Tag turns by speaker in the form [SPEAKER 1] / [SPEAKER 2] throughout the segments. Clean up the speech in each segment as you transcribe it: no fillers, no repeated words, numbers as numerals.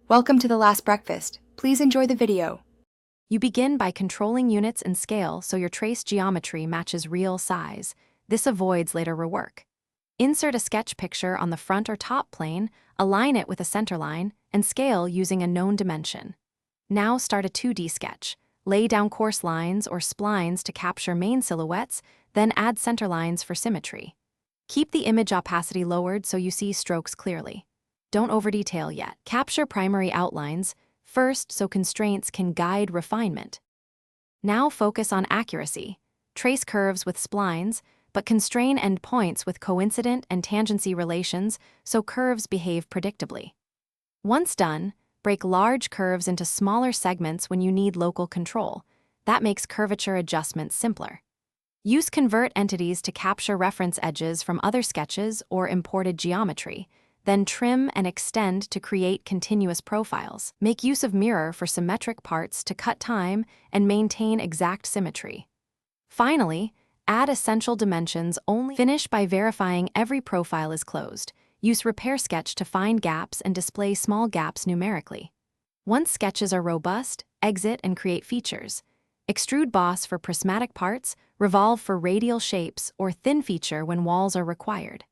[SPEAKER 1] Welcome to The Last Breakfast. Please enjoy the video.
[SPEAKER 2] You begin by controlling units and scale so your trace geometry matches real size. This avoids later rework. Insert a sketch picture on the front or top plane, align it with a centerline, and scale using a known dimension. Now start a 2D sketch. Lay down coarse lines or splines to capture main silhouettes, then add centerlines for symmetry. Keep the image opacity lowered so you see strokes clearly. Don't over-detail yet. Capture primary outlines first so constraints can guide refinement. Now focus on accuracy. Trace curves with splines, but constrain endpoints with coincident and tangency relations so curves behave predictably. Once done, break large curves into smaller segments when you need local control. That makes curvature adjustments simpler. Use convert entities to capture reference edges from other sketches or imported geometry. Then trim and extend to create continuous profiles. Make use of mirror for symmetric parts to cut time and maintain exact symmetry. Finally, add essential dimensions only. Finish by verifying every profile is closed. Use Repair Sketch to find gaps and display small gaps numerically. Once sketches are robust, exit and create features. Extrude boss for prismatic parts, revolve for radial shapes, or thin feature when walls are required.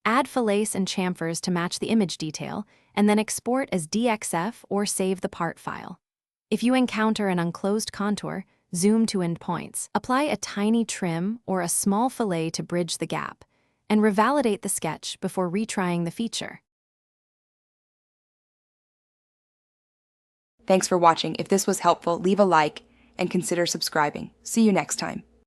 [SPEAKER 2] Add fillets and chamfers to match the image detail, and then export as DXF or save the part file. If you encounter an unclosed contour, zoom to endpoints. Apply a tiny trim or a small fillet to bridge the gap, and revalidate the sketch before retrying the feature.
[SPEAKER 1] Thanks for watching. If this was helpful, leave a like and consider subscribing. See you next time.